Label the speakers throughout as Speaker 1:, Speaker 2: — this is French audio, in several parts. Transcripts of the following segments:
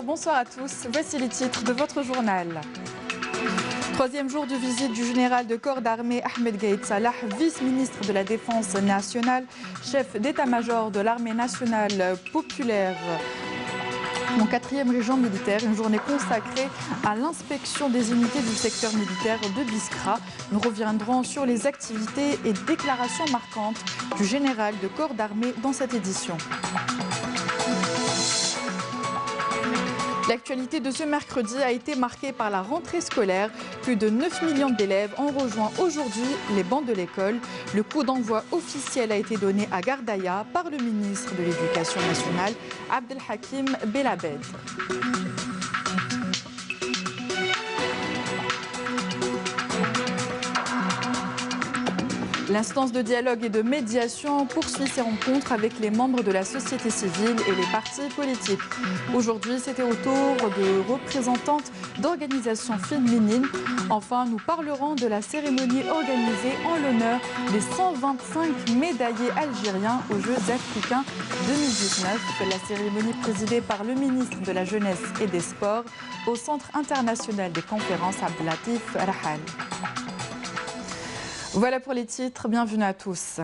Speaker 1: bonsoir à tous. Voici les titres de votre journal. Troisième jour de visite du général de corps d'armée Ahmed Gaïd Salah, vice-ministre de la Défense nationale, chef d'état-major de l'armée nationale populaire en 4e région militaire. Une journée consacrée à l'inspection des unités du secteur militaire de Biskra. Nous reviendrons sur les activités et déclarations marquantes du général de corps d'armée dans cette édition. L'actualité de ce mercredi a été marquée par la rentrée scolaire. Plus de 9 millions d'élèves ont rejoint aujourd'hui les bancs de l'école. Le coup d'envoi officiel a été donné à Gardaïa par le ministre de l'Éducation nationale, Abdelhakim Belabed. L'instance de dialogue et de médiation poursuit ses rencontres avec les membres de la société civile et les partis politiques. Aujourd'hui, c'était au tour de représentantes d'organisations féminines. Enfin, nous parlerons de la cérémonie organisée en l'honneur des 125 médaillés algériens aux Jeux africains 2019. La cérémonie présidée par le ministre de la Jeunesse et des Sports au Centre international des conférences Abdelatif Rahal. Voilà pour les titres, bienvenue à tous.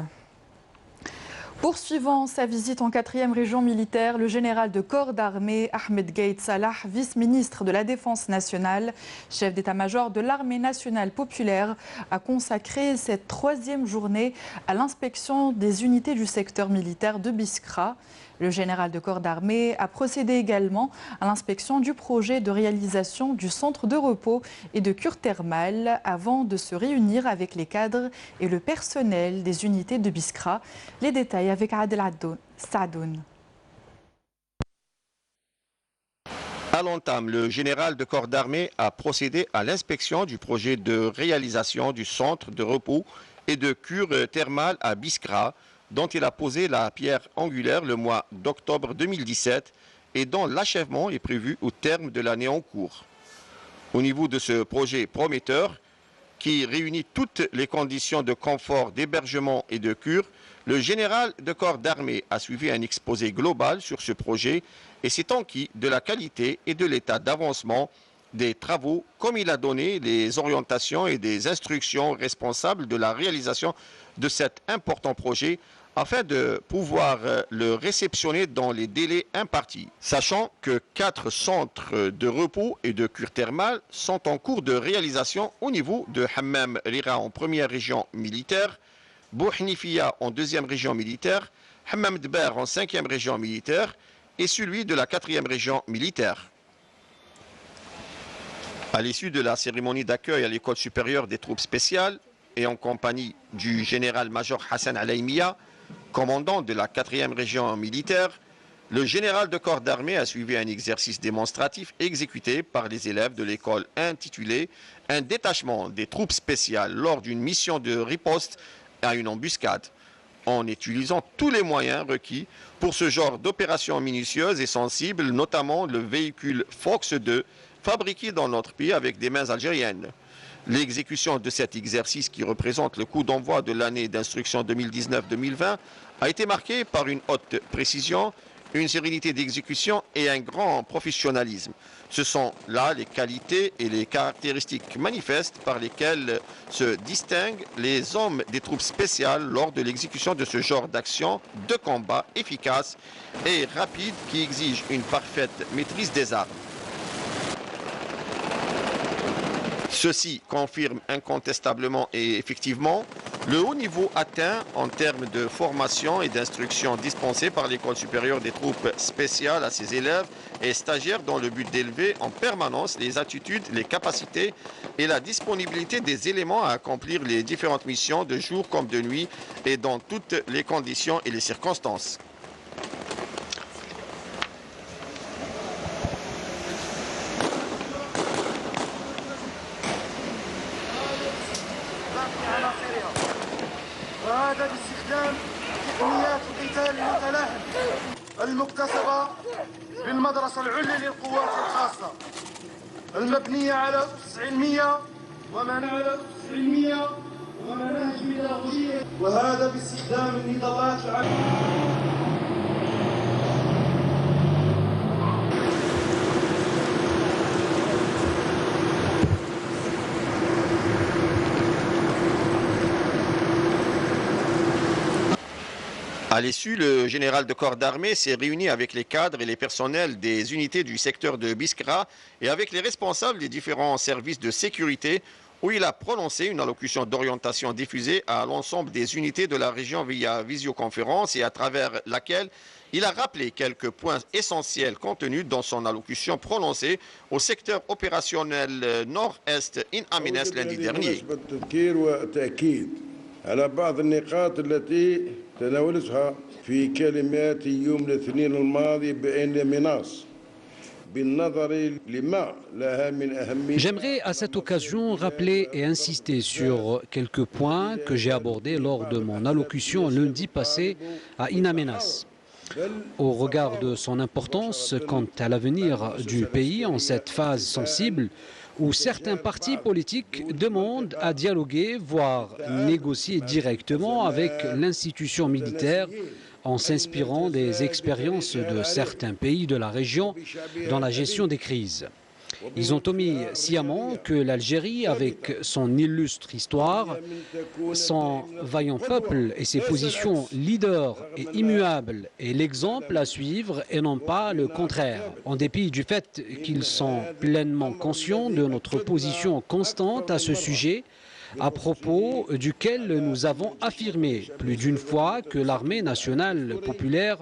Speaker 1: Poursuivant sa visite en 4e région militaire, le général de corps d'armée Ahmed Gaïd Salah, vice-ministre de la Défense nationale, chef d'état-major de l'armée nationale populaire, a consacré cette 3e journée à l'inspection des unités du secteur militaire de Biskra. Le général de corps d'armée a procédé également à l'inspection du projet de réalisation du centre de repos et de cure thermale avant de se réunir avec les cadres et le personnel des unités de Biskra. Les détails avec Adel Sadoun.
Speaker 2: À l'entame, le général de corps d'armée a procédé à l'inspection du projet de réalisation du centre de repos et de cure thermale à Biskra, dont il a posé la pierre angulaire le mois d'octobre 2017 et dont l'achèvement est prévu au terme de l'année en cours. Au niveau de ce projet prometteur, qui réunit toutes les conditions de confort, d'hébergement et de cure, le général de corps d'armée a suivi un exposé global sur ce projet et s'est enquis de la qualité et de l'état d'avancement des travaux, comme il a donné les orientations et des instructions responsables de la réalisation de cet important projet afin de pouvoir le réceptionner dans les délais impartis. Sachant que 4 centres de repos et de cure thermale sont en cours de réalisation au niveau de Hammam Rira en 1e région militaire, Bouhnifia en 2e région militaire, Hammam Dber en 5e région militaire et celui de la 4e région militaire. À l'issue de la cérémonie d'accueil à l'école supérieure des troupes spéciales et en compagnie du général-major Hassan Alaïmia, commandant de la 4e région militaire, le général de corps d'armée a suivi un exercice démonstratif exécuté par les élèves de l'école intitulé « Un détachement des troupes spéciales lors d'une mission de riposte à une embuscade » en utilisant tous les moyens requis pour ce genre d'opération minutieuse et sensible, notamment le véhicule Fox 2 fabriqué dans notre pays avec des mains algériennes. L'exécution de cet exercice qui représente le coup d'envoi de l'année d'instruction 2019-2020 a été marquée par une haute précision, une sérénité d'exécution et un grand professionnalisme. Ce sont là les qualités et les caractéristiques manifestes par lesquelles se distinguent les hommes des troupes spéciales lors de l'exécution de ce genre d'action de combat efficace et rapide qui exige une parfaite maîtrise des armes. Ceci confirme incontestablement et effectivement le haut niveau atteint en termes de formation et d'instruction dispensée par l'École supérieure des troupes spéciales à ses élèves et stagiaires dans le but d'élever en permanence les attitudes, les capacités et la disponibilité des éléments à accomplir les différentes missions de jour comme de nuit et dans toutes les conditions et les circonstances.
Speaker 3: وهذا باستخدام تقنيات القتال المتلاحم المكتسبة بالمدرسة العليا للقوات الخاصة المبنية على أسس علمية ومناهج بيداغوجية وهذا باستخدام النضالات العلمية.
Speaker 2: À l'issue, le général de corps d'armée s'est réuni avec les cadres et les personnels des unités du secteur de Biskra et avec les responsables des différents services de sécurité où il a prononcé une allocution d'orientation diffusée à l'ensemble des unités de la région via visioconférence et à travers laquelle il a rappelé quelques points essentiels contenus dans son allocution prononcée au secteur opérationnel nord-est In Amenas lundi dernier.
Speaker 4: على بعض النقاط التي تناولتها في كلمات يوم الاثنين الماضي بإن مناص.
Speaker 5: J'aimerais à cette occasion rappeler et insister sur quelques points que j'ai abordés lors de mon allocution lundi passé à In Amenas. Au regard de son importance quant à l'avenir du pays en cette phase sensible, où certains partis politiques demandent à dialoguer, voire négocier directement avec l'institution militaire en s'inspirant des expériences de certains pays de la région dans la gestion des crises. Ils ont omis sciemment que l'Algérie, avec son illustre histoire, son vaillant peuple et ses positions leaders et immuables, est l'exemple à suivre et non pas le contraire. En dépit du fait qu'ils sont pleinement conscients de notre position constante à ce sujet, à propos duquel nous avons affirmé plus d'une fois que l'armée nationale populaire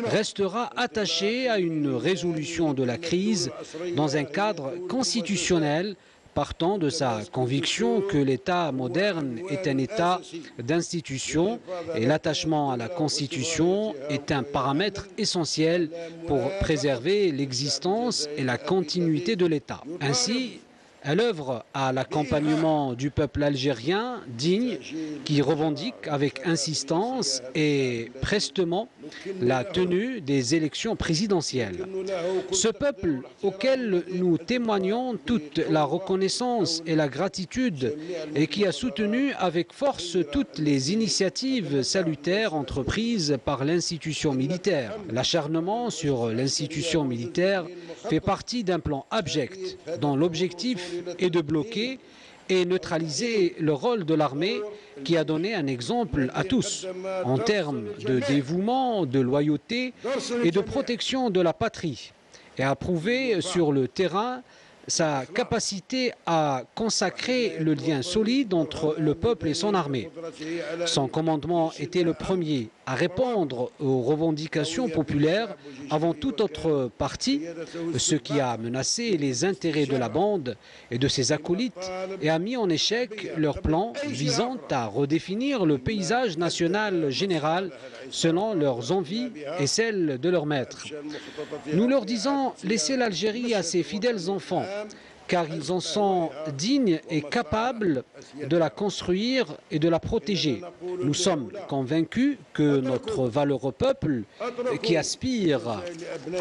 Speaker 5: restera attachée à une résolution de la crise dans un cadre constitutionnel, partant de sa conviction que l'État moderne est un État d'institutions et l'attachement à la Constitution est un paramètre essentiel pour préserver l'existence et la continuité de l'État. Ainsi, elle œuvre à l'accompagnement du peuple algérien digne qui revendique avec insistance et prestement la tenue des élections présidentielles. Ce peuple auquel nous témoignons toute la reconnaissance et la gratitude et qui a soutenu avec force toutes les initiatives salutaires entreprises par l'institution militaire. L'acharnement sur l'institution militaire fait partie d'un plan abject dont l'objectif est de bloquer et neutraliser le rôle de l'armée qui a donné un exemple à tous en termes de dévouement, de loyauté et de protection de la patrie et a prouvé sur le terrain sa capacité à consacrer le lien solide entre le peuple et son armée. Son commandement était le premier à répondre aux revendications populaires avant toute autre partie, ce qui a menacé les intérêts de la bande et de ses acolytes et a mis en échec leur plan visant à redéfinir le paysage national général selon leurs envies et celles de leurs maîtres. Nous leur disons, laissez l'Algérie à ses fidèles enfants, car ils en sont dignes et capables de la construire et de la protéger. Nous sommes convaincus que notre valeureux peuple, qui aspire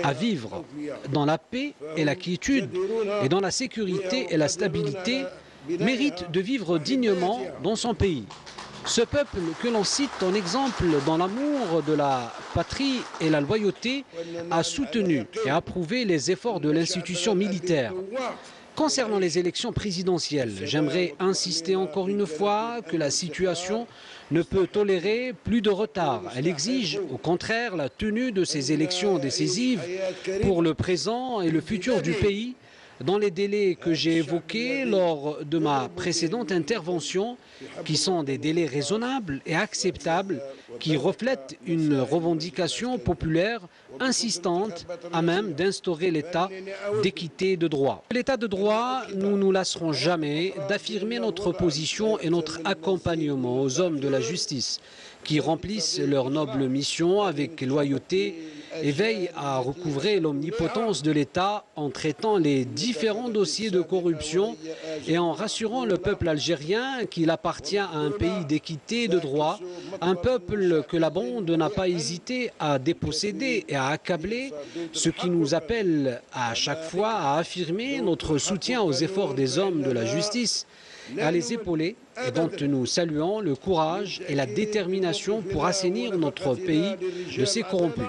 Speaker 5: à vivre dans la paix et la quiétude et dans la sécurité et la stabilité, mérite de vivre dignement dans son pays. Ce peuple que l'on cite en exemple dans l'amour de la patrie et la loyauté a soutenu et approuvé les efforts de l'institution militaire. Concernant les élections présidentielles, j'aimerais insister encore une fois que la situation ne peut tolérer plus de retard. Elle exige au contraire la tenue de ces élections décisives pour le présent et le futur du pays dans les délais que j'ai évoqués lors de ma précédente intervention, qui sont des délais raisonnables et acceptables, qui reflètent une revendication populaire insistante à même d'instaurer l'état d'équité de droit. L'état de droit, nous ne nous lasserons jamais d'affirmer notre position et notre accompagnement aux hommes de la justice, qui remplissent leur noble mission avec loyauté et veillent à recouvrer l'omnipotence de l'État en traitant les différents dossiers de corruption et en rassurant le peuple algérien qu'il appartient à un pays d'équité et de droit, un peuple que la bande n'a pas hésité à déposséder et à accabler, ce qui nous appelle à chaque fois à affirmer notre soutien aux efforts des hommes de la justice, à les épauler et dont nous saluons le courage et la détermination pour assainir notre pays de ces corrompus.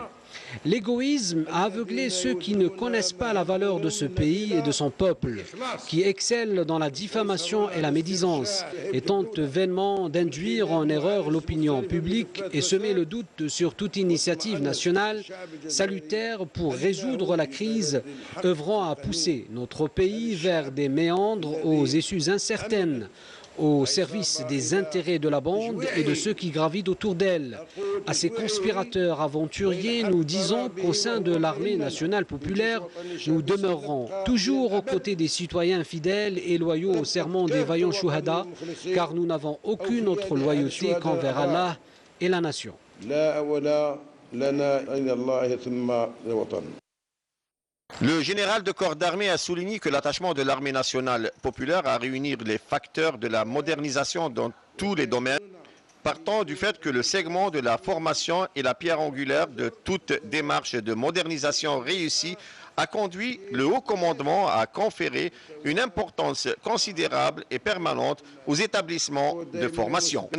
Speaker 5: L'égoïsme a aveuglé ceux qui ne connaissent pas la valeur de ce pays et de son peuple, qui excellent dans la diffamation et la médisance, et tentent vainement d'induire en erreur l'opinion publique et semer le doute sur toute initiative nationale salutaire pour résoudre la crise, œuvrant à pousser notre pays vers des méandres aux issues incertaines, au service des intérêts de la bande et de ceux qui gravitent autour d'elle. À ces conspirateurs aventuriers, nous disons qu'au sein de l'armée nationale populaire, nous demeurerons toujours aux côtés des citoyens fidèles et loyaux au serment des vaillants chouhada, car nous n'avons aucune autre loyauté qu'envers Allah et la nation.
Speaker 2: Le général de corps d'armée a souligné que l'attachement de l'armée nationale populaire à réunir les facteurs de la modernisation dans tous les domaines, partant du fait que le segment de la formation est la pierre angulaire de toute démarche de modernisation réussie, a conduit le haut commandement à conférer une importance considérable et permanente aux établissements de formation.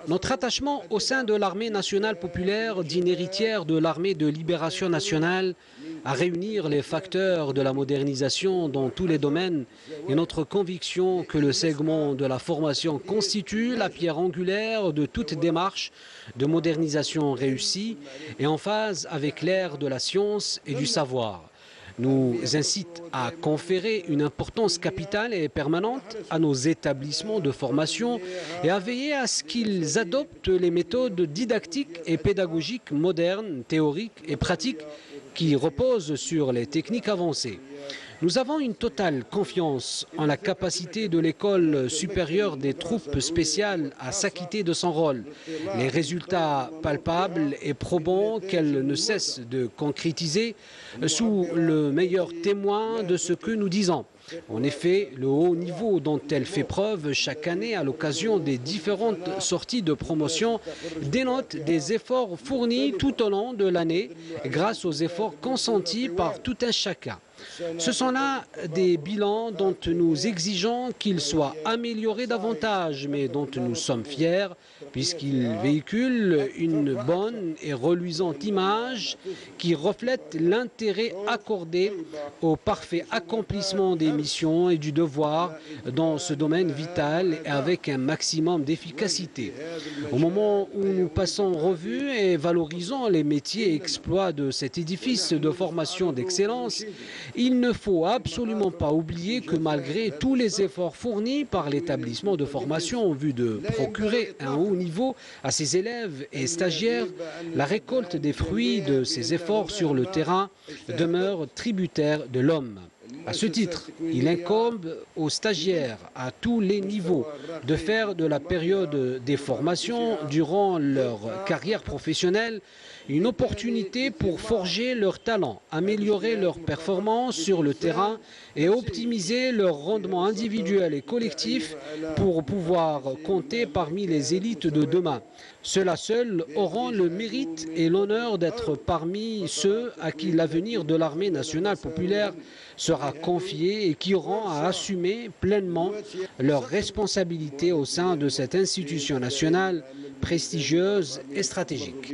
Speaker 5: Notre attachement au sein de l'armée nationale populaire, digne héritière de l'armée de libération nationale, à réunir les facteurs de la modernisation dans tous les domaines et notre conviction que le segment de la formation constitue la pierre angulaire de toute démarche de modernisation réussie et en phase avec l'ère de la science et du savoir, nous incite à conférer une importance capitale et permanente à nos établissements de formation et à veiller à ce qu'ils adoptent les méthodes didactiques et pédagogiques modernes, théoriques et pratiques qui reposent sur les techniques avancées. Nous avons une totale confiance en la capacité de l'école supérieure des troupes spéciales à s'acquitter de son rôle. Les résultats palpables et probants qu'elle ne cesse de concrétiser sous le meilleur témoin de ce que nous disons. En effet, le haut niveau dont elle fait preuve chaque année à l'occasion des différentes sorties de promotion dénote des efforts fournis tout au long de l'année grâce aux efforts consentis par tout un chacun. Ce sont là des bilans dont nous exigeons qu'ils soient améliorés davantage, mais dont nous sommes fiers, puisqu'ils véhiculent une bonne et reluisante image qui reflète l'intérêt accordé au parfait accomplissement des missions et du devoir dans ce domaine vital et avec un maximum d'efficacité. Au moment où nous passons en revue et valorisons les métiers et exploits de cet édifice de formation d'excellence, il ne faut absolument pas oublier que malgré tous les efforts fournis par l'établissement de formation en vue de procurer un haut niveau à ses élèves et stagiaires, la récolte des fruits de ces efforts sur le terrain demeure tributaire de l'homme. À ce titre, il incombe aux stagiaires à tous les niveaux de faire de la période des formations durant leur carrière professionnelle une opportunité pour forger leurs talents, améliorer leurs performances sur le terrain et optimiser leur rendement individuel et collectif pour pouvoir compter parmi les élites de demain. Ceux-là seuls auront le mérite et l'honneur d'être parmi ceux à qui l'avenir de l'armée nationale populaire sera confié et qui auront à assumer pleinement leurs responsabilités au sein de cette institution nationale prestigieuse et stratégique.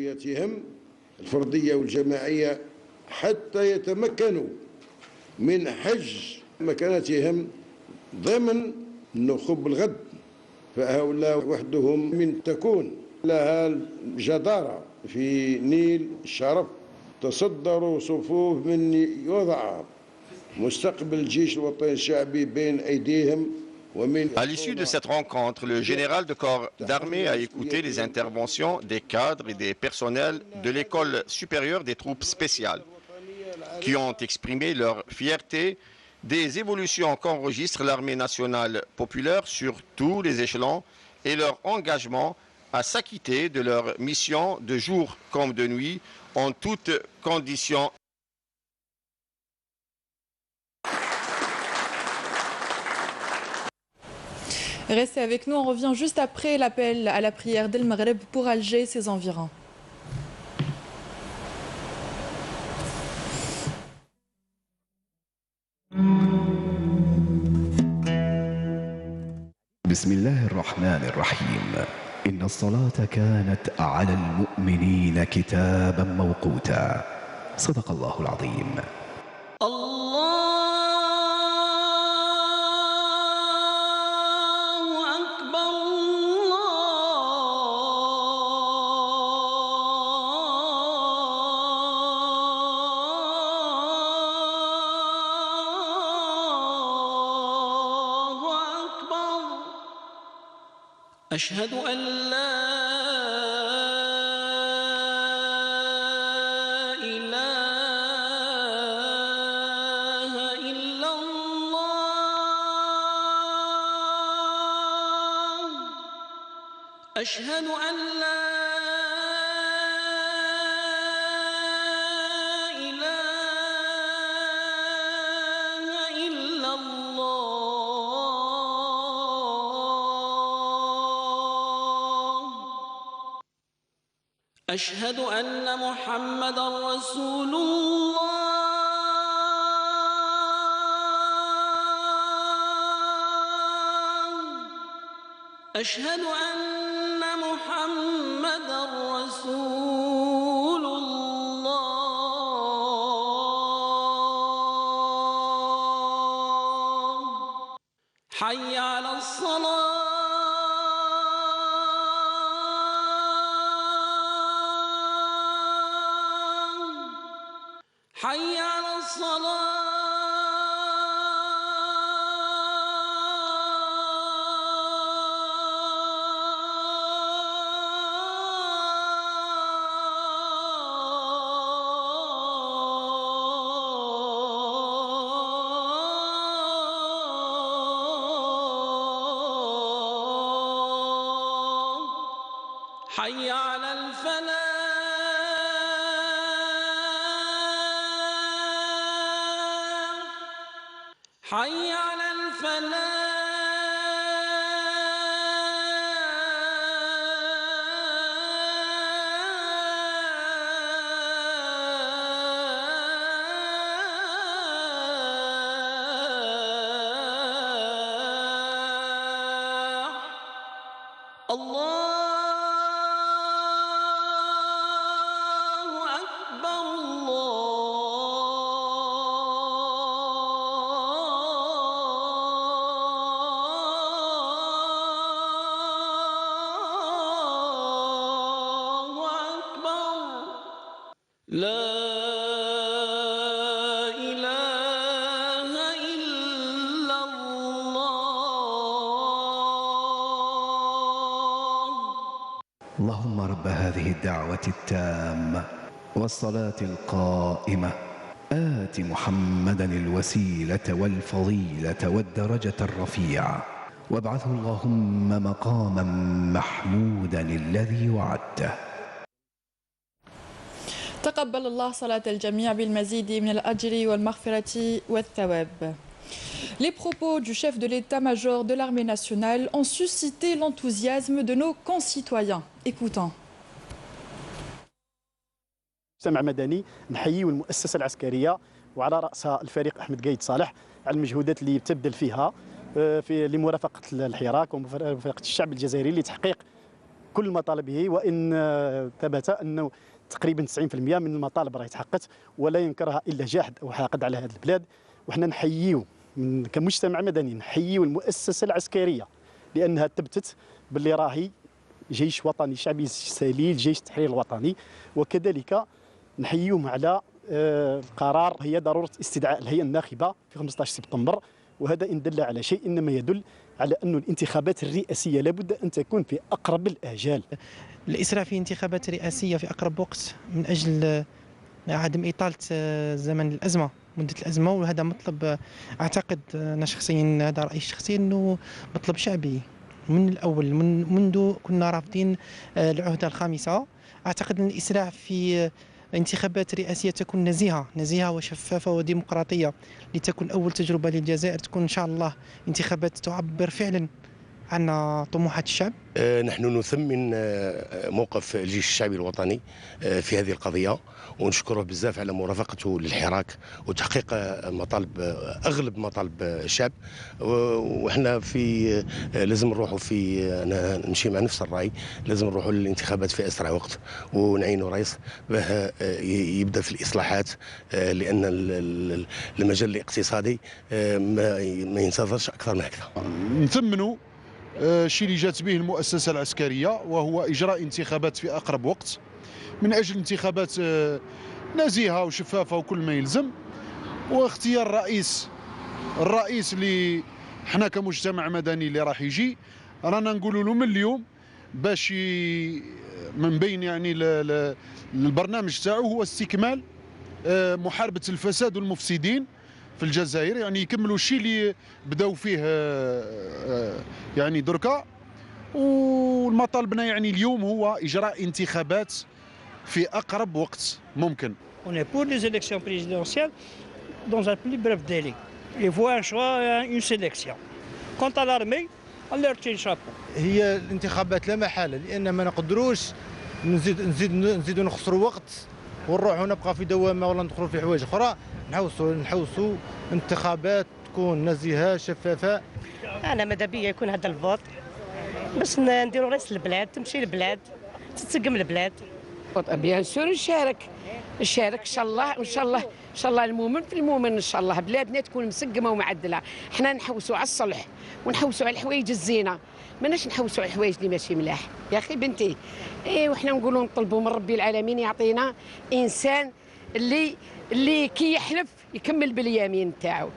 Speaker 4: الفردية والجماعية حتى يتمكنوا من حج مكانتهم ضمن نخب الغد فهؤلاء وحدهم من تكون لها الجدارة في نيل الشرف تصدروا صفوف من يوضع مستقبل الجيش الوطني الشعبي بين أيديهم.
Speaker 2: À l'issue de cette rencontre, le général de corps d'armée a écouté les interventions des cadres et des personnels de l'École supérieure des troupes spéciales, qui ont exprimé leur fierté des évolutions qu'enregistre l'armée nationale populaire sur tous les échelons et leur engagement à s'acquitter de leur mission de jour comme de nuit en toutes conditions.
Speaker 1: Restez avec nous, on revient juste après l'appel à la prière d'El Maghreb pour Alger et ses environs.
Speaker 6: بسم الله الرحمن الرحيم. إن الصلاة كانت على المؤمنين كتابا موقوتا. صدق الله العظيم.
Speaker 7: أشهد أن لا إله إلا الله. أشهد أن لا إله إلا الله. أشهد أن محمدًا رسول الله. أشهد أن محمدًا رسول الله. حي على الصلاة. حي على الصلاة. حي على الفلاح. حي على الفلاح. الله أكبر. الله أكبر. لا إله إلا الله.
Speaker 6: اللهم رب هذه الدعوة التامة والصلاة القائمة آت محمدا الوسيلة والفضيلة والدرجة الرفيعة وابعثه اللهم مقاما محمودا الذي وعدته.
Speaker 1: تقبل الله صلاة الجميع بالمزيد من الأجر والمغفرة والثواب. Les propos du chef de l'état-major de l'armée nationale ont suscité l'enthousiasme de nos concitoyens. Écoutons.
Speaker 8: مجتمع مدني نحيي المؤسسة العسكرية وعلى رأسها الفريق أحمد قايد صالح على المجهودات اللي تبذل فيها في لمرافقة الحراك ومرافقة الشعب الجزائري لتحقيق كل مطالبه، وإن ثبت أنه تقريبا 90% من المطالب راهي تحققت ولا ينكرها إلا جاحد أو حاقد على هذه البلاد. وحنا نحييو كمجتمع مدني نحييو المؤسسة العسكرية لأنها ثبتت باللي راهي جيش وطني شعبي سليل، جيش التحرير الوطني. وكذلك نحييهم على القرار هي ضرورة استدعاء الهيئة الناخبة في 15 سبتمبر، وهذا إن دل على شيء إنما يدل على أن الانتخابات الرئاسية لابد أن تكون في أقرب الآجال.
Speaker 9: الإسراع في انتخابات رئاسية في أقرب وقت من أجل عدم إطالة زمن الأزمة، مدة الأزمة، وهذا مطلب أعتقد أنا شخصيا، هذا رأيي الشخصي، أنه مطلب شعبي من الأول، منذ كنا رافضين العهدة الخامسة. أعتقد أن الإسراع في انتخابات رئاسية تكون نزيهة وشفافة وديمقراطية، لتكون أول تجربة للجزائر، تكون إن شاء الله انتخابات تعبر فعلا عندنا طموحات الشعب.
Speaker 10: نحن نثمن موقف الجيش الشعبي الوطني في هذه القضية، ونشكره بزاف على مرافقته للحراك وتحقيق مطالب أغلب مطالب الشعب. وإحنا لازم نروحوا نمشي مع نفس الرأي، لازم نروحوا للانتخابات في أسرع وقت ونعينوا رئيس باه يبدأ في الإصلاحات، لأن المجال الاقتصادي ما ينتظرش أكثر من هكذا.
Speaker 11: نثمنوا الشيء اللي جات به المؤسسة العسكرية، وهو إجراء انتخابات في أقرب وقت من أجل انتخابات نزيهة وشفافة وكل ما يلزم، واختيار الرئيس اللي حنا كمجتمع مدني اللي راح يجي رانا نقولوا له من اليوم باش من بين يعني البرنامج تاعو هو استكمال محاربة الفساد والمفسدين في الجزائر، يعني يكملوا الشيء اللي بداو فيه يعني دركا. والمطالبنا يعني اليوم هو إجراء انتخابات في أقرب وقت ممكن.
Speaker 12: On est pour les élections présidentielles dans un plus bref délai. Il faut un choix, une sélection. Quant à l'armée, on leur tient le chapeau.
Speaker 13: هي الانتخابات لا محالة، لأن ما نقدروش نزيدوا نخسروا وقت ونروحوا نبقى في دوامة ولا ندخلوا في حوايج أخرى. نحوسوا انتخابات تكون نزيهة شفافة.
Speaker 14: أنا ماذا بيا يكون هذا الفوت باش نديروا رئيس البلاد، تمشي البلاد، تتسقم البلاد.
Speaker 15: بيان سور نشارك ان شاء الله، وان شاء الله المؤمن في المؤمن ان شاء الله بلادنا تكون مسقمه ومعدله. حنا نحوسوا على الصلح ونحوسوا على الحوايج الزينه، ماناش نحوسوا على الحوايج اللي ماشي ملاح يا اخي بنتي. وحنا نقولوا نطلبوا من ربي العالمين يعطينا انسان اللي كي يحلف يكمل باليمين تاعو.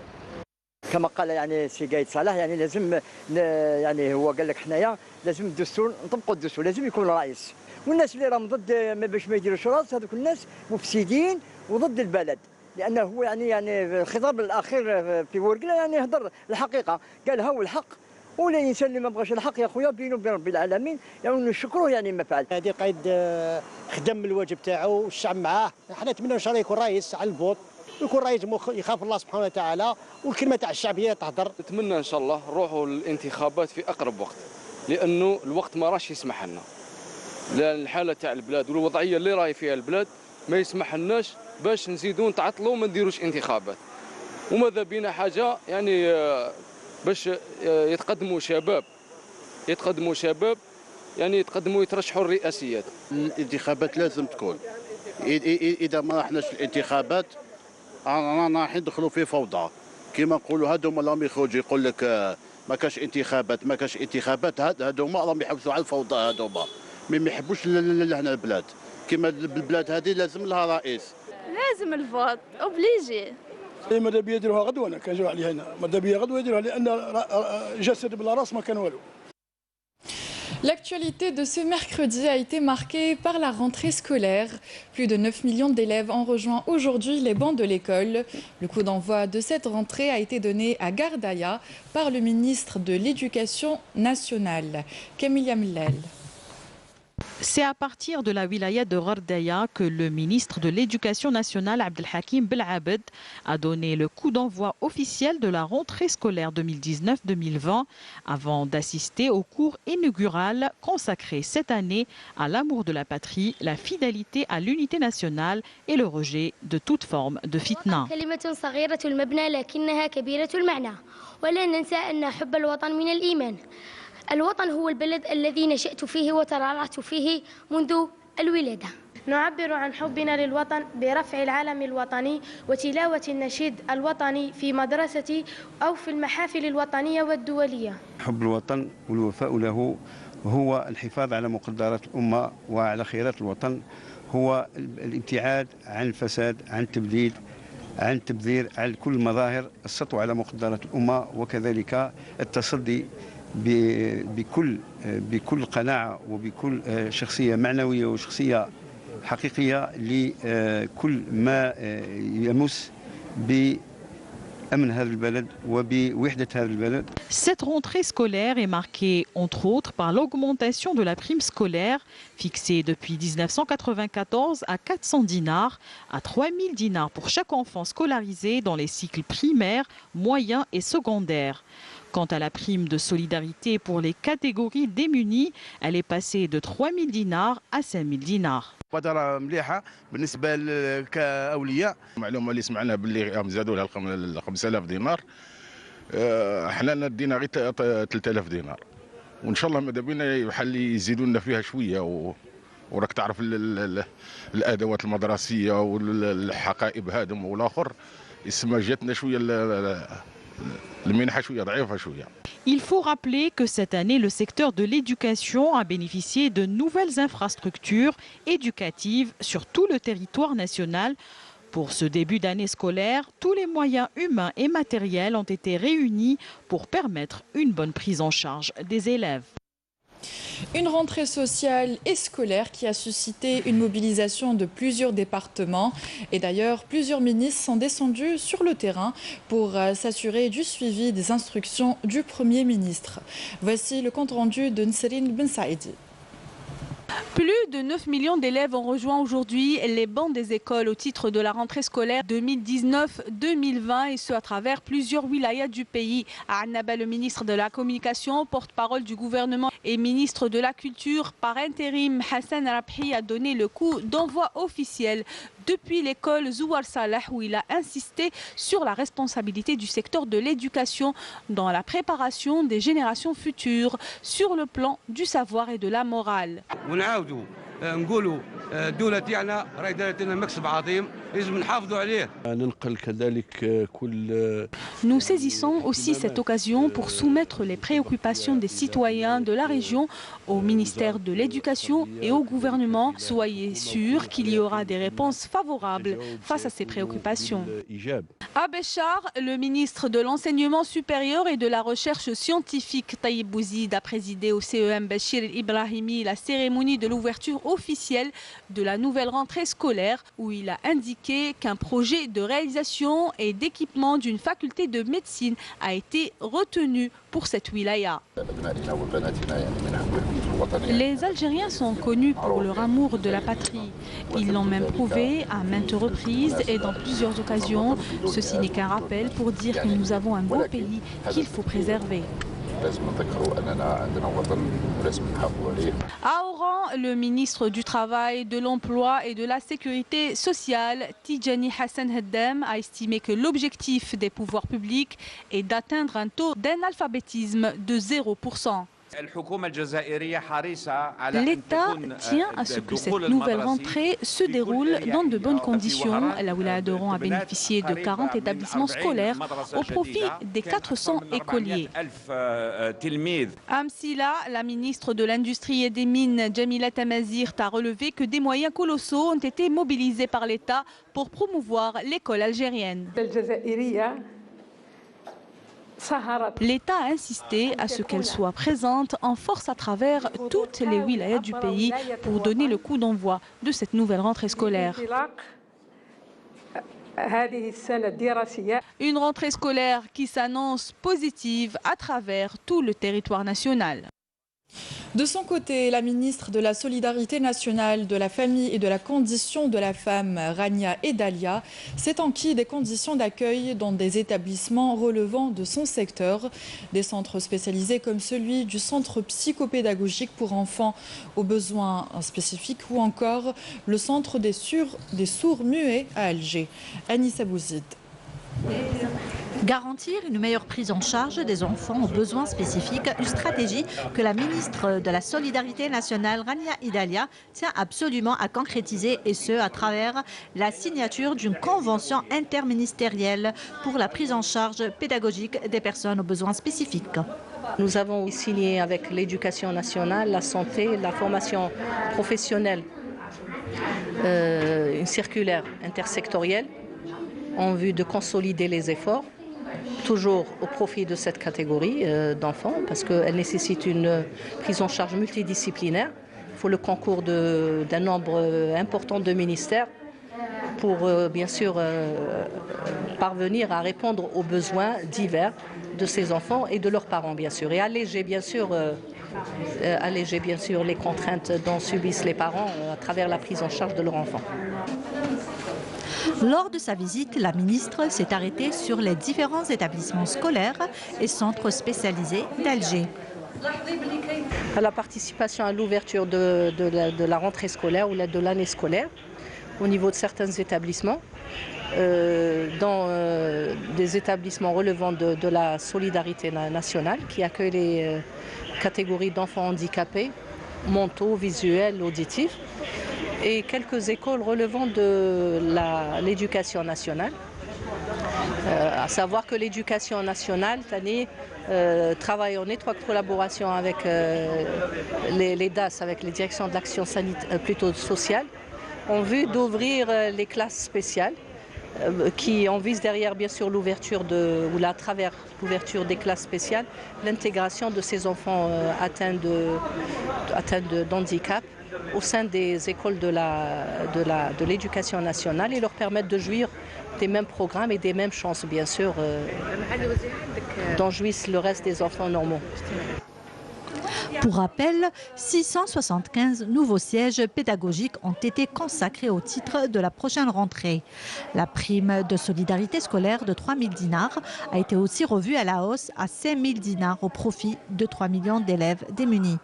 Speaker 16: كما قال يعني سي قايد صالح، يعني لازم يعني هو قال لك حنايا لازم الدستور نطبقوا الدستور، لازم يكون رئيس. والناس اللي راهم ضد باش ما يديروش راس، هذوك الناس مفسدين وضد البلد، لانه هو يعني الخطاب الاخير في ورقله يعني هضر الحقيقه، قال هو الحق، ولا الانسان اللي ما بغاش الحق يا خويا بينه وبين رب العالمين يعني نشكروه يعني ما فعل.
Speaker 17: هذه قايد خدم الواجب تاعو والشعب معاه. حنا نتمنى ان شاء الله يكون رئيس على الفوت، ويكون رئيس يخاف الله سبحانه وتعالى، والكلمه تاع الشعب هي تهضر.
Speaker 18: نتمنى ان شاء الله نروحوا للانتخابات في اقرب وقت، لانه الوقت ما راش يسمح لنا، لان الحاله تاع البلاد والوضعيه اللي راهي فيها البلاد ما يسمح لناش باش نزيدوا نتعطلوا وما نديروش انتخابات. وماذا بينا حاجه يعني باش يتقدموا شباب يعني يتقدموا يترشحوا الرئاسيات.
Speaker 19: الانتخابات لازم تكون، اذا ما رحناش الانتخابات رانا راح ندخلوا في فوضى. كما نقولوا هذوما راهم يخرجوا يقول لك ما كاش انتخابات، هذوما راهم يحبسوا على الفوضى، هذوما ما يحبوش لهنا البلاد. كما البلاد هذه لازم لها رئيس،
Speaker 20: لازم الفوت اوبليجي.
Speaker 3: ماذا بيا يديروها غدوه، انا كنجاو عليها هنا ماذا بيا غدوه يديروها، لان جسد بلا راس ما كان والو.
Speaker 1: L'actualité de ce mercredi a été marquée par la rentrée scolaire. Plus de 9 millions d'élèves ont rejoint aujourd'hui les bancs de l'école. Le coup d'envoi de cette rentrée a été donné à Gardaïa par le ministre de l'Éducation nationale, Kamilia Millel.
Speaker 21: C'est à partir de la wilaya de Gardaya que le ministre de l'Éducation nationale, Abdelhakim Belabed, a donné le coup d'envoi officiel de la rentrée scolaire 2019-2020 avant d'assister au cours inaugural consacré cette année à l'amour de la patrie, la fidélité à l'unité nationale et le rejet de toute forme de fitna.
Speaker 22: الوطن هو البلد الذي نشأت فيه وترعرعت فيه منذ الولادة. نعبر عن حبنا للوطن برفع العلم الوطني وتلاوة النشيد الوطني في مدرستي أو في المحافل الوطنية والدولية.
Speaker 23: حب الوطن والوفاء له هو الحفاظ على مقدرات الأمة وعلى خيرات الوطن، هو الابتعاد عن الفساد، عن التبديد، عن التبذير، عن كل مظاهر السطو على مقدرات الأمة، وكذلك التصدي بكل قناعة وبكل شخصية معنوية وشخصية حقيقية لكل ما يمس بأمن هذا البلد وبوحدة هذا البلد.
Speaker 21: Cette rentrée scolaire est marquée entre autres par l'augmentation de la prime scolaire fixée depuis 1994 à 400 dinars, à 3000 dinars pour chaque enfant scolarisé dans les cycles primaires, moyens et secondaires. Quant à la prime de solidarité pour les catégories démunies, elle est passée de 3 000 dinars à 5 000 dinars.
Speaker 2: مبادرة مليحة بالنسبة كأولياء. المعلومة اللي سمعنا باللي زادوا لها 5000 دينار. احنا دينا غير 3000 دينار. وان شاء الله ماذا بينا يحل يزيدوا لنا فيها شوية وراك تعرف الادوات المدرسية والحقائب هادم والاخر اسما جاتنا شوية المنحة شوية ضعيفة شوية.
Speaker 21: Il faut rappeler que cette année, le secteur de l'éducation a bénéficié de nouvelles infrastructures éducatives sur tout le territoire national. Pour ce début d'année scolaire, tous les moyens humains et matériels ont été réunis pour permettre une bonne prise en charge des élèves.
Speaker 1: Une rentrée sociale et scolaire qui a suscité une mobilisation de plusieurs départements. Et d'ailleurs, plusieurs ministres sont descendus sur le terrain pour s'assurer du suivi des instructions du Premier ministre. Voici le compte-rendu de Nsrine Ben Saïdi.
Speaker 4: Plus de 9 millions d'élèves ont rejoint aujourd'hui les bancs des écoles au titre de la rentrée scolaire 2019-2020 et ce à travers plusieurs wilayas du pays. À Annaba, le ministre de la Communication, porte-parole du gouvernement et ministre de la Culture par intérim, Hassan Rabhi a donné le coup d'envoi officiel depuis l'école Zouar Salah où il a insisté sur la responsabilité du secteur de l'éducation dans la préparation des générations futures sur le plan du savoir et de la morale.
Speaker 5: نقولوا الدولة تاعنا راهي دارت لنا مكسب عظيم لازم نحافظوا عليه. ننقل كذلك كل.
Speaker 4: Nous saisissons aussi cette occasion pour soumettre les préoccupations des citoyens de la région au ministère de l'Éducation et au gouvernement. Soyez sûrs qu'il y aura des réponses favorables face à ces préoccupations. À Béchar, le ministre de l'Enseignement supérieur et de la Recherche scientifique Taïb Bouzid a présidé au CEM Bachir Ibrahimi la cérémonie de l'ouverture officielle de la nouvelle rentrée scolaire où il a indiqué qu'un projet de réalisation et d'équipement d'une faculté de médecine a été retenu pour cette wilaya. Les Algériens sont connus pour leur amour de la patrie. Ils l'ont même prouvé à maintes reprises et dans plusieurs occasions. Ceci n'est qu'un rappel pour dire que nous avons un beau pays qu'il faut préserver. À Oran, le ministre du Travail, de l'Emploi et de la Sécurité sociale, Tidjani Hassan Haddam, a estimé que l'objectif des pouvoirs publics est d'atteindre un taux d'analphabétisme de 0%. L'État tient à ce que cette nouvelle rentrée se déroule dans de bonnes conditions. La wilaya d'Oran a bénéficié de 40 établissements scolaires au profit des 400 écoliers. À Msila, la ministre de l'Industrie et des Mines, Jamila Tamazirt, a relevé que des moyens colossaux ont été mobilisés par l'État pour promouvoir l'école algérienne. L'État a insisté à ce qu'elle soit présente en force à travers toutes les wilayas du pays pour donner le coup d'envoi de cette nouvelle rentrée scolaire. Une rentrée scolaire qui s'annonce positive à travers tout le territoire national.
Speaker 1: De son côté, la ministre de la Solidarité nationale, de la famille et de la condition de la femme, Rania Edalia, s'est enquis des conditions d'accueil dans des établissements relevant de son secteur. Des centres spécialisés comme celui du centre psychopédagogique pour enfants aux besoins spécifiques ou encore le centre des sourds muets à Alger. Anissa Bouzid.
Speaker 24: Garantir une meilleure prise en charge des enfants aux besoins spécifiques, une stratégie que la ministre de la Solidarité nationale, Rania Edalia, tient absolument à concrétiser et ce à travers la signature d'une convention interministérielle pour la prise en charge pédagogique des personnes aux besoins spécifiques.
Speaker 25: Nous avons signé avec l'Éducation nationale, la santé, la formation professionnelle, une circulaire intersectorielle en vue de consolider les efforts, toujours au profit de cette catégorie d'enfants, parce qu'elle nécessite une prise en charge multidisciplinaire. Il faut le concours d'un nombre important de ministères pour, bien sûr, parvenir à répondre aux besoins divers de ces enfants et de leurs parents, bien sûr, et alléger, bien sûr, les contraintes dont subissent les parents à travers la prise en charge de leurs enfants.
Speaker 24: Lors de sa visite, la ministre s'est arrêtée sur les différents établissements scolaires et centres spécialisés d'Alger.
Speaker 25: La participation à l'ouverture de la rentrée scolaire ou de l'année scolaire au niveau de certains établissements, dans des établissements relevant de la solidarité nationale qui accueillent les catégories d'enfants handicapés, mentaux, visuels, auditifs, et quelques écoles relevant de l'éducation nationale. À savoir que l'éducation nationale, Tani, travaille en étroite collaboration avec les DAS, avec les directions de l'action sanitaire, plutôt sociale, en vue d'ouvrir les classes spéciales, qui en vise derrière bien sûr l'ouverture à travers l'ouverture des classes spéciales, l'intégration de ces enfants atteints d'handicap au sein des écoles de l'éducation nationale et leur permettre de jouir des mêmes programmes et des mêmes chances bien sûr dont jouissent le reste des enfants normaux.
Speaker 24: Pour rappel, 675 nouveaux sièges pédagogiques ont été consacrés au titre de la prochaine rentrée. La prime de solidarité scolaire de 3 000 dinars a été aussi revue à la hausse à 5 000 dinars au profit de 3 millions d'élèves démunis.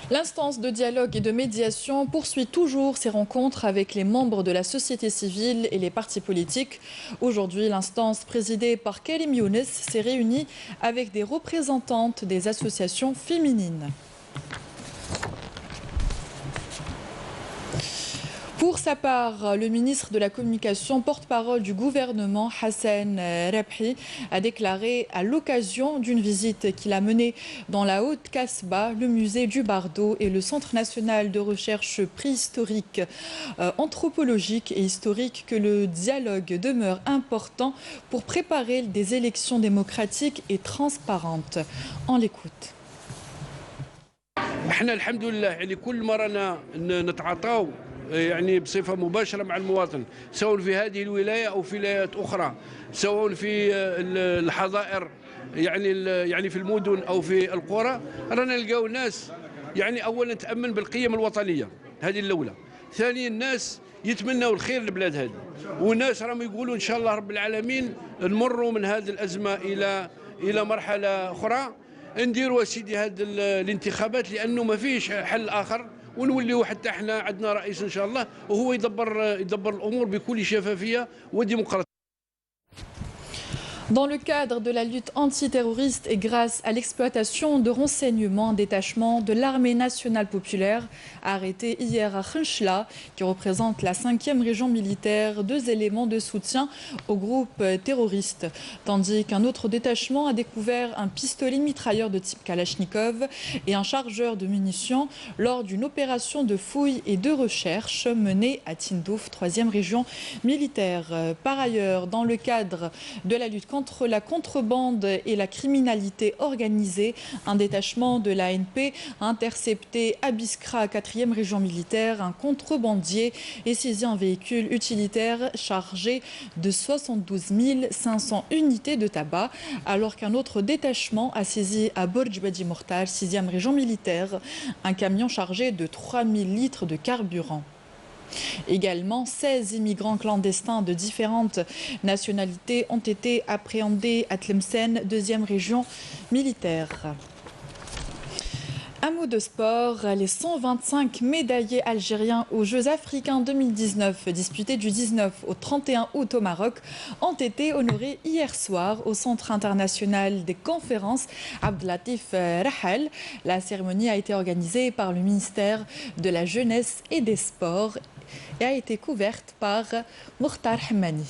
Speaker 1: L'instance de dialogue et de médiation poursuit toujours ses rencontres avec les membres de la société civile et les partis politiques. Aujourd'hui, l'instance présidée par Karim Younes s'est réunie avec des représentantes des associations féminines. Pour sa part, le ministre de la Communication, porte-parole du gouvernement, Hassan Rabhi, a déclaré à l'occasion d'une visite qu'il a menée dans la Haute-Kasbah, le musée du Bardo et le Centre national de recherche préhistorique, anthropologique et historique que le dialogue demeure important pour préparer des élections démocratiques et transparentes. On l'écoute.
Speaker 5: يعني بصفة مباشرة مع المواطن سواء في هذه الولاية أو في ولايات أخرى سواء في الحظائر يعني في المدن أو في القرى رانا نلقاو الناس يعني أولا تأمن بالقيم الوطنية هذه الأولى ثانيا الناس يتمنوا الخير للبلاد هذه والناس راهم يقولوا إن شاء الله رب العالمين نمروا من هذه الأزمة إلى مرحلة أخرى نديروا سيدي هذه الانتخابات لأنه ما فيش حل آخر ونوليو حتى احنا عندنا رئيس ان شاء الله وهو يدبر الامور بكل شفافيه وديمقراطيه.
Speaker 1: Dans le cadre de la lutte antiterroriste et grâce à l'exploitation de renseignements, un détachement de l'armée nationale populaire a arrêté hier à Khenchla, qui représente la 5e région militaire, 2 éléments de soutien au groupe terroriste. Tandis qu'un autre détachement a découvert un pistolet mitrailleur de type Kalachnikov et un chargeur de munitions lors d'une opération de fouille et de recherche menée à Tindouf, 3e région militaire. Par ailleurs, dans le cadre de la lutte contre la contrebande et la criminalité organisée, un détachement de l'ANP a intercepté à Biskra, 4e région militaire, un contrebandier et saisi un véhicule utilitaire chargé de 72 500 unités de tabac, alors qu'un autre détachement a saisi à Borj Badi Mortal, 6e région militaire, un camion chargé de 3000 litres de carburant. Également, 16 immigrants clandestins de différentes nationalités ont été appréhendés à Tlemcen, 2e région militaire. Un mot de sport, les 125 médaillés algériens aux Jeux africains 2019 disputés du 19 au 31 août au Maroc ont été honorés hier soir au Centre international des conférences Abdelatif Rahal. La cérémonie a été organisée par le ministère de la Jeunesse et des Sports et a été couverte par Mokhtar Hammani.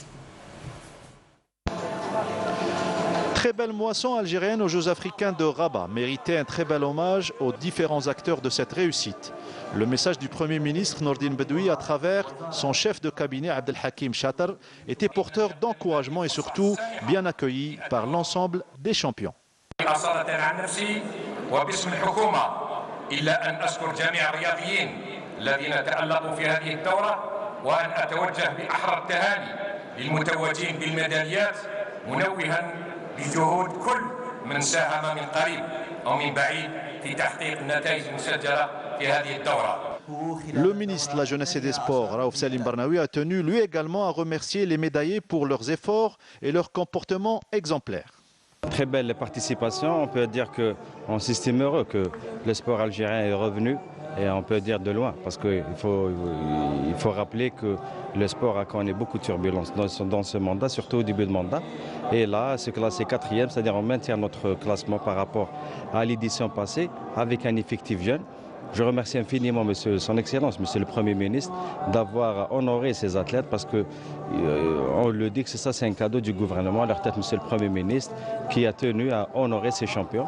Speaker 6: Très belle moisson algérienne aux Jeux africains de Rabat méritait un très bel hommage aux différents acteurs de cette réussite. Le message du Premier ministre Nordine Bedoui à travers son chef de cabinet Abdelhakim Chatar était porteur d'encouragement et surtout bien accueilli par l'ensemble des champions.
Speaker 7: الذين تألقوا في هذه الدورة وأن أتوجه بأحرى التهاني للمتوجين بالميداليات منوها بجهود كل من ساهم من قريب أو من بعيد في تحقيق النتائج المسجلة في هذه الدورة.
Speaker 6: Le ministre de la Jeunesse et des Sports, Raouf Salim Barnaoui, a tenu lui également à remercier les médaillés pour leurs efforts et leur comportement exemplaire.
Speaker 8: Très belle participation, on peut dire qu'on s'estime heureux que le sport algérien est revenu, et on peut dire de loin, parce qu'il faut rappeler que le sport a connu beaucoup de turbulences dans ce mandat, surtout au début de mandat. Et là, c'est classé 4e, c'est-à-dire on maintient notre classement par rapport à l'édition passée, avec un effectif jeune. Je remercie infiniment Son Excellence, Monsieur le Premier ministre, d'avoir honoré ces athlètes parce que on le dit que c'est un cadeau du gouvernement à leur tête, Monsieur le Premier ministre, qui a tenu à honorer ces champions.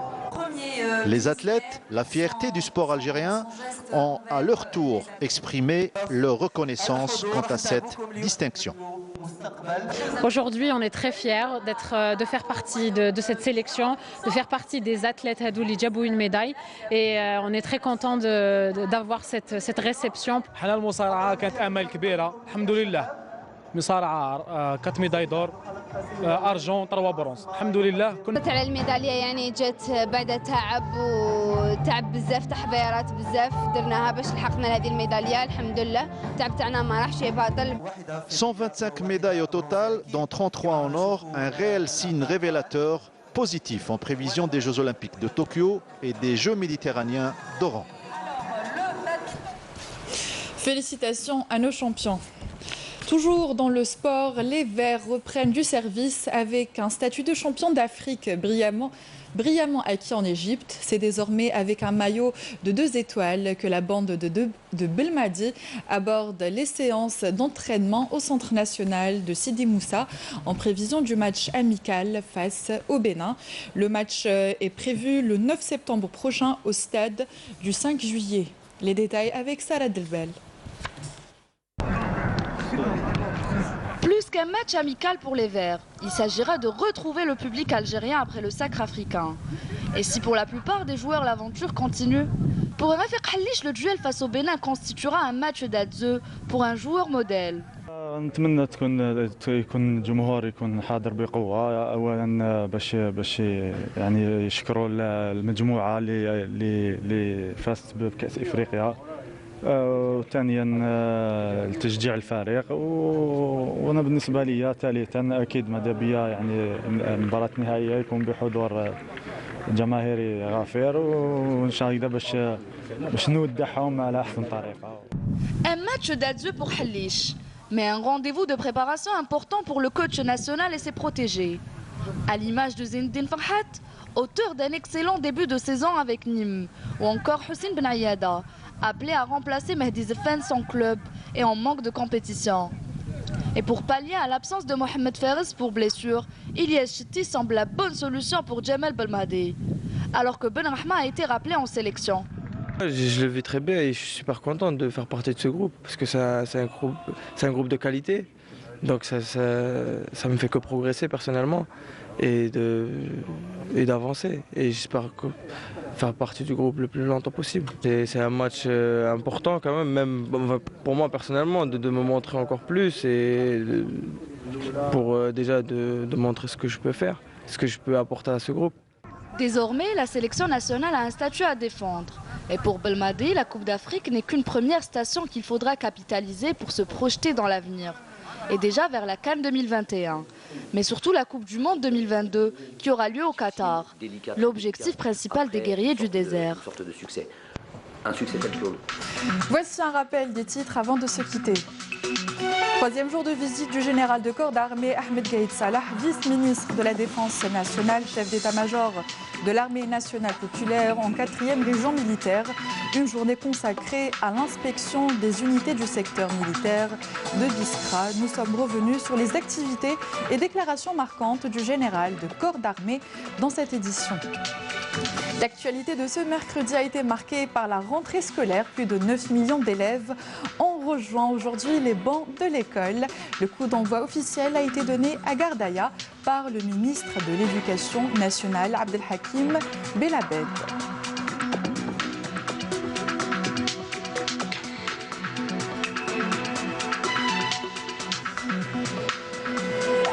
Speaker 6: Les athlètes, la fierté du sport algérien, ont à leur tour exprimé leur reconnaissance quant à cette distinction.
Speaker 9: Aujourd'hui, on est très fiers de faire partie de cette sélection, de faire partie des athlètes Hadouli Djabou une médaille et on est très content d'avoir cette réception.
Speaker 10: مصارعة 4 ميداي دور أرجون 3 برونز الحمد لله.
Speaker 20: على الميدالية يعني جت بعد تعب بزاف تحضيرات بزاف درناها باش لحقنا لهذه الميدالية الحمد لله. التعب تاعنا ما راحش باطل.
Speaker 6: 125 médailles au total, dont 33 en or, un réel signe révélateur positif en prévision des Jeux Olympiques de Tokyo et des Jeux méditerranéens d'Oran.
Speaker 1: Félicitations à nos champions. Toujours dans le sport, les Verts reprennent du service avec un statut de champion d'Afrique brillamment acquis en Égypte. C'est désormais avec un maillot de 2 étoiles que la bande de Belmadi aborde les séances d'entraînement au Centre national de Sidi Moussa en prévision du match amical face au Bénin. Le match est prévu le 9 septembre prochain au stade du 5 juillet. Les détails avec Sarah Delbel.
Speaker 11: Plus qu'un match amical pour les Verts, il s'agira de retrouver le public algérien après le sacre africain. Et si pour la plupart des joueurs l'aventure continue, pour Rafiq Halish, le duel face au Bénin constituera un match d'adieu pour un joueur modèle.
Speaker 10: نتمنى يكون الجمهور يكون حاضر بقوه اولا باش يعني يشكروا المجموعه اللي فازت بكاس افريقيا وثانيا التشجيع الفريق وانا بالنسبه لي ثالثا اكيد ماذا بيا يعني المباراه النهائيه يكون بحضور جماهيري غفير وان شاء الله باش نودعهم على احسن طريقه.
Speaker 11: Un match d'adieu pour Halish, mais un rendez-vous de préparation important pour le coach national et ses protégés. À l'image de Zinedine Farhat, auteur d'un excellent début de saison avec Nîmes, ou encore Houssine Ben Ayada, appelé à remplacer Mehdi Zefan son club et en manque de compétition. Et pour pallier à l'absence de Mohamed Fares pour blessure, Ilyes Chiti semble la bonne solution pour Djamel Belmadi, alors que Ben Rahma a été rappelé en sélection.
Speaker 12: Je le vis très bien et je suis super content de faire partie de ce groupe parce que c'est un groupe de qualité. Donc ça me fait que progresser personnellement et d'avancer. Et j'espère faire partie du groupe le plus longtemps possible. C'est un match important quand même pour moi personnellement, de me montrer encore plus et pour déjà de montrer ce que je peux faire, ce que je peux apporter à ce groupe.
Speaker 11: Désormais, la sélection nationale a un statut à défendre. Et pour Belmadi, la Coupe d'Afrique n'est qu'une première station qu'il faudra capitaliser pour se projeter dans l'avenir. Et déjà vers la CAN 2021. Mais surtout la Coupe du Monde 2022 qui aura lieu au Qatar. L'objectif principal des guerriers du désert.
Speaker 26: Un succès tel que...
Speaker 1: Voici un rappel des titres avant de se quitter. 3e jour de visite du général de corps d'armée Ahmed Gaïd Salah, vice-ministre de la Défense nationale, chef d'état-major de l'armée nationale populaire en 4e région militaire. Une journée consacrée à l'inspection des unités du secteur militaire de Biskra. Nous sommes revenus sur les activités et déclarations marquantes du général de corps d'armée dans cette édition. L'actualité de ce mercredi a été marquée par la rentrée scolaire. Plus de 9 millions d'élèves ont rejoint aujourd'hui les bancs de l'école. Le coup d'envoi officiel a été donné à Gardaïa par le ministre de l'Éducation nationale, Abdelhakim Belabed.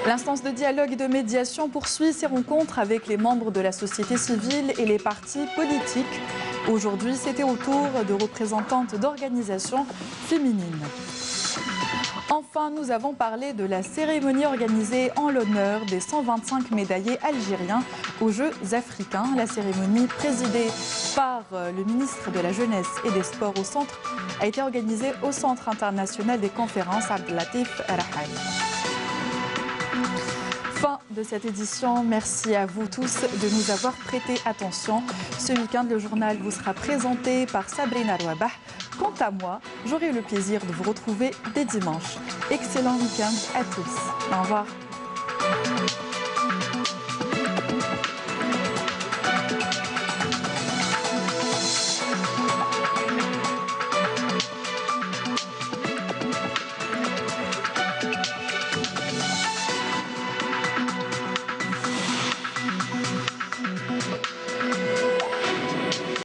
Speaker 1: L'instance de dialogue et de médiation poursuit ses rencontres avec les membres de la société civile et les partis politiques. Aujourd'hui, c'était au tour de représentantes d'organisations féminines. Enfin, nous avons parlé de la cérémonie organisée en l'honneur des 125 médaillés algériens aux Jeux africains. La cérémonie présidée par le ministre de la Jeunesse et des Sports a été organisée au Centre international des conférences Abdelatif Rahal. Fin de cette édition. Merci à vous tous de nous avoir prêté attention. Ce week-end, le journal vous sera présenté par Sabrina Rouabah. Quant à moi, j'aurai le plaisir de vous retrouver dès dimanche. Excellent week-end à tous. Au revoir.